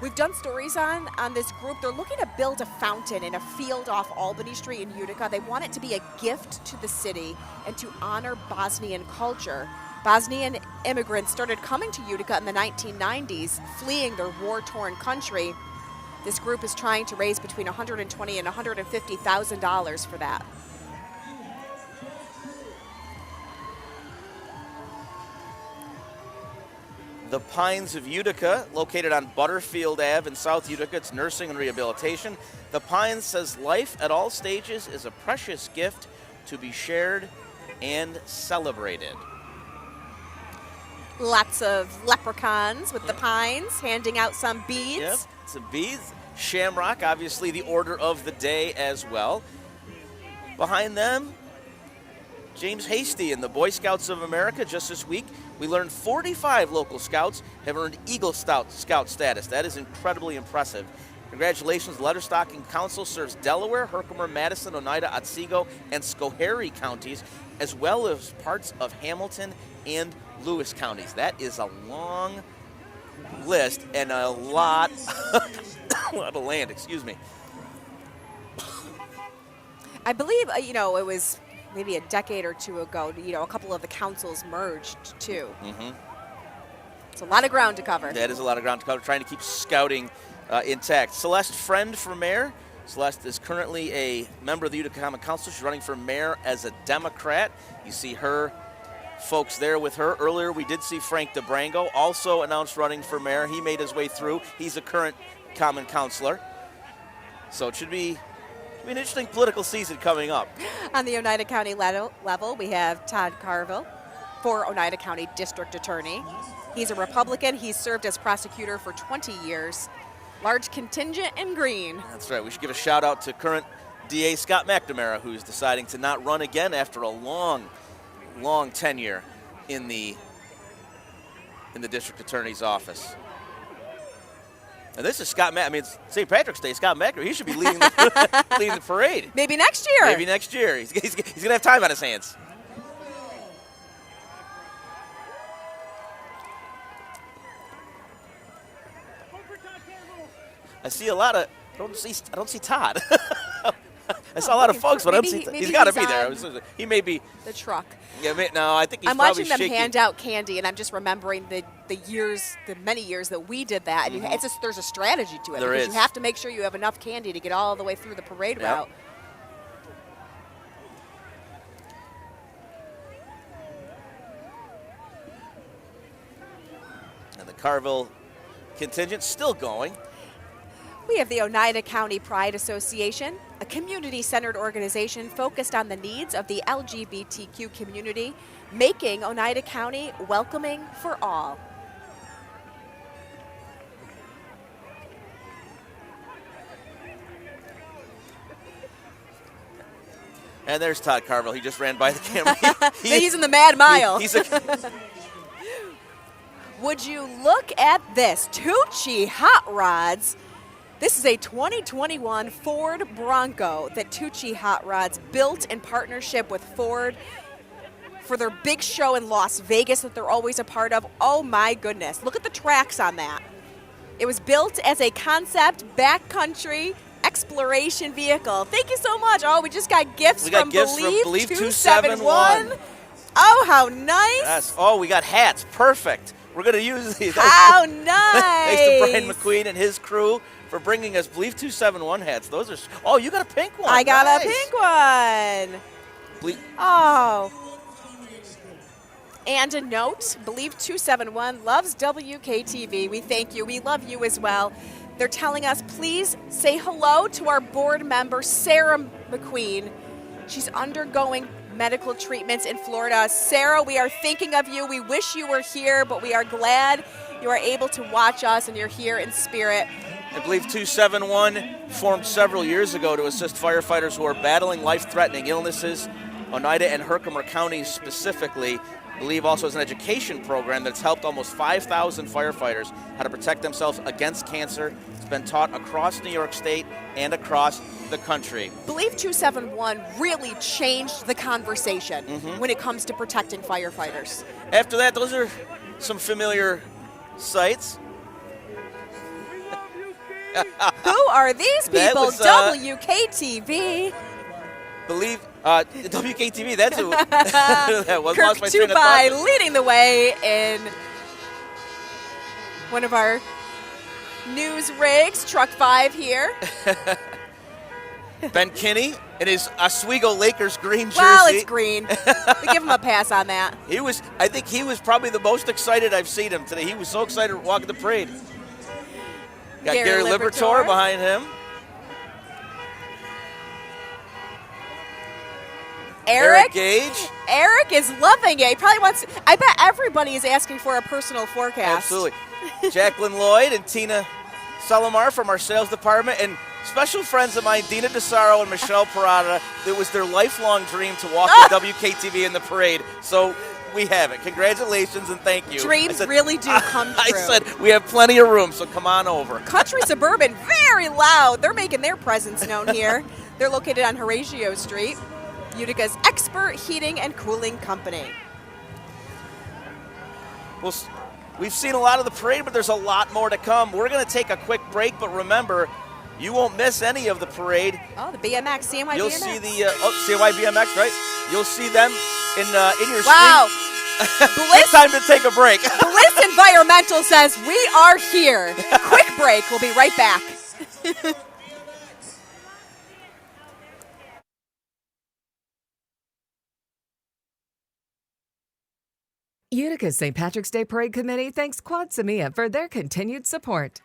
We've done stories on this group. They're looking to build a fountain in a field off Albany Street in Utica. They want it to be a gift to the city and to honor Bosnian culture. Bosnian immigrants started coming to Utica in the 1990s, fleeing their war-torn country. This group is trying to raise between $120,000 and $150,000 for that. The Pines of Utica, located on Butterfield Ave in South Utica. It's nursing and rehabilitation. The Pines says life at all stages is a precious gift to be shared and celebrated. Lots of leprechauns with the Pines handing out some beads. Yep, some beads. Shamrock, obviously the order of the day as well. Behind them, James Hasty and the Boy Scouts of America. Just this week, we learned 45 local scouts have earned Eagle Scout status. That is incredibly impressive. Congratulations. Letterstocking Council serves Delaware, Herkimer, Madison, Oneida, Otsego, and Schoharie counties, as well as parts of Hamilton and Lewis counties. That is a long list and a lot, a lot of land, excuse me. I believe, it was maybe a decade or two ago, a couple of the councils merged too. Mm-hmm. It's a lot of ground to cover. That is a lot of ground to cover, trying to keep scouting intact. Celeste Friend for mayor. Celeste is currently a member of the Utica Common Council. She's running for mayor as a Democrat. You see her folks there with her. Earlier we did see Frank DeBrango, also announced running for mayor. He made his way through. He's a current common councilor. So it should be an interesting political season coming up. On the Oneida County level, we have Todd Carville for Oneida County District Attorney. He's a Republican. He's served as prosecutor for 20 years. Large contingent in green. That's right. We should give a shout out to current DA Scott McNamara, who's deciding to not run again after a long tenure in the district attorney's office. And this is Scott Mac. I mean, it's St. Patrick's Day. Scott McNamara. He should be leading the parade. Maybe next year. Maybe next year. He's going to have time on his hands. I see a lot of. I don't see Todd. I saw a lot of folks, but I don't see. He's got to be there. He may be the truck. Yeah, no, I think he's I'm probably watching them shaking. hand out candy, and I'm just remembering the many years that we did that. And there's a strategy to it. There because is. You have to make sure you have enough candy to get all the way through the parade route. And the Carville contingent still going. We have the Oneida County Pride Association, a community-centered organization focused on the needs of the LGBTQ community, making Oneida County welcoming for all. And there's Todd Carville. He just ran by the camera. He's in the Mad Mile. Would you look at this? Tucci Hot Rods. This is a 2021 Ford Bronco that Tucci Hot Rods built in partnership with Ford for their big show in Las Vegas that they're always a part of. Oh my goodness. Look at the tracks on that. It was built as a concept backcountry exploration vehicle. Thank you so much. Oh, we just got gifts from Believe 271. Oh, how nice. Yes. Oh, we got hats. Perfect. We're going to use these. How nice. Thanks to Brian McQueen and his crew for bringing us Believe 271 hats. Those are. Oh, you got a pink one. I got nice. a pink one. Oh. And a note, Believe 271 loves WKTV. We thank you. We love you as well. They're telling us, please say hello to our board member, Sarah McQueen. She's undergoing medical treatments in Florida. Sarah, we are thinking of you. We wish you were here, but we are glad you are able to watch us and you're here in spirit. I believe 271 formed several years ago to assist firefighters who are battling life-threatening illnesses. Oneida and Herkimer counties specifically. I believe also as an education program that's helped almost 5,000 firefighters how to protect themselves against cancer. It's been taught across New York State and across the country. Believe 271 really changed the conversation when it comes to protecting firefighters. After that, those are some familiar sights. Who are these people? Was, WKTV. Believe WKTV, that's who that was. Lost my train of Tupai thought. leading the way in one of our news rigs, Truck 5 here. Ben Kinney in his Oswego Lakers green jersey. Well, it's green. We give him a pass on that. I think he was probably the most excited I've seen him today. He was so excited walking the parade. Got Gary Liberatore behind him. Eric Gage. Eric is loving it. He probably wants. I bet everybody is asking for a personal forecast. Absolutely. Jacqueline Lloyd and Tina Salomar from our sales department, and special friends of mine, Dina DeSaro and Michelle Parada. It was their lifelong dream to walk with WKTV in the parade. So we have it. Congratulations and thank you. Dreams really do come true. I said we have plenty of room, so come on over. Country Suburban, very loud. They're making their presence known here. They're located on Horatio Street. Utica's expert heating and cooling company. Well, we've seen a lot of the parade, but there's a lot more to come. We're going to take a quick break, but remember, you won't miss any of the parade. Oh, the BMX, CNY You'll BMX. see the CNY BMX, right? You'll see them in your wow. screen. It's time to take a break. Bliss Environmental says we are here. Quick break. We'll be right back. Utica St. Patrick's Day Parade Committee thanks Quad Samia for their continued support.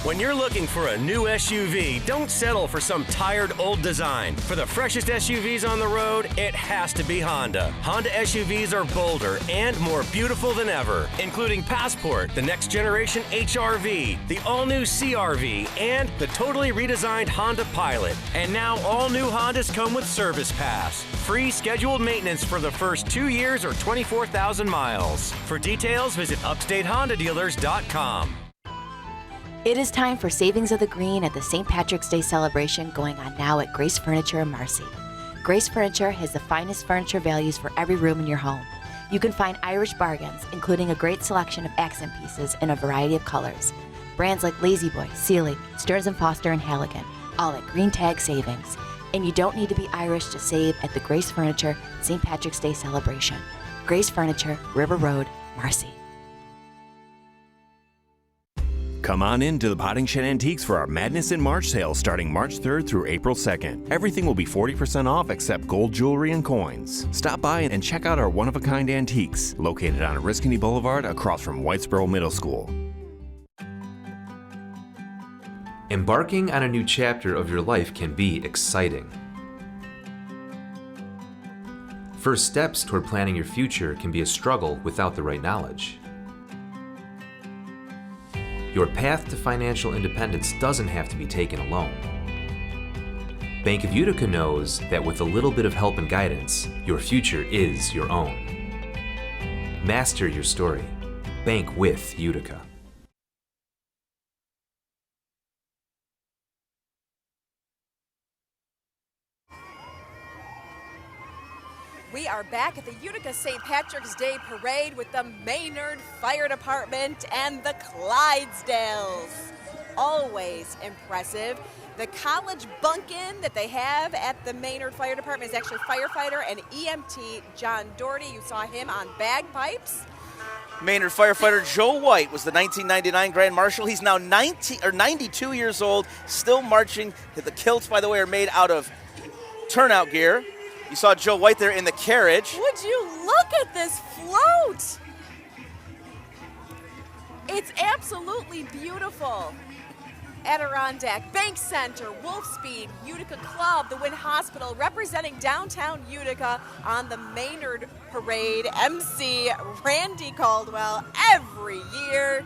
When you're looking for a new SUV, don't settle for some tired old design. For the freshest SUVs on the road, it has to be Honda. Honda SUVs are bolder and more beautiful than ever, including Passport, the next generation HRV, the all-new CRV, and the totally redesigned Honda Pilot. And now all new Hondas come with Service Pass. Free scheduled maintenance for the first 2 years or 24,000 miles. For details, visit upstatehondadealers.com. It is time for Savings of the Green at the St. Patrick's Day celebration going on now at Grace Furniture in Marcy. Grace Furniture has the finest furniture values for every room in your home. You can find Irish bargains, including a great selection of accent pieces in a variety of colors. Brands like Lazy Boy, Sealy, Stearns & Foster, and Halligan, all at Green Tag Savings. And you don't need to be Irish to save at the Grace Furniture St. Patrick's Day celebration. Grace Furniture, River Road, Marcy. Come on in to the Potting Shed Antiques for our Madness in March sale starting March 3rd through April 2nd. Everything will be 40% off except gold jewelry and coins. Stop by and check out our one-of-a-kind antiques located on Oriskany Boulevard across from Whitesboro Middle School. Embarking on a new chapter of your life can be exciting. First steps toward planning your future can be a struggle without the right knowledge. Your path to financial independence doesn't have to be taken alone. Bank of Utica knows that with a little bit of help and guidance, your future is your own. Master your story. Bank with Utica. We are back at the Utica St. Patrick's Day Parade with the Maynard Fire Department and the Clydesdales. Always impressive. The college bunk-in that they have at the Maynard Fire Department is actually firefighter and EMT John Doherty. You saw him on bagpipes. Maynard firefighter Joe White was the 1999 Grand Marshal. He's now 92 years old, still marching. The kilts, by the way, are made out of turnout gear. You saw Joe White there in the carriage. Would you look at this float? It's absolutely beautiful. Adirondack, Bank Center, Wolfspeed, Utica Club, the Wynn Hospital, representing downtown Utica on the Maynard Parade. MC Randy Caldwell every year.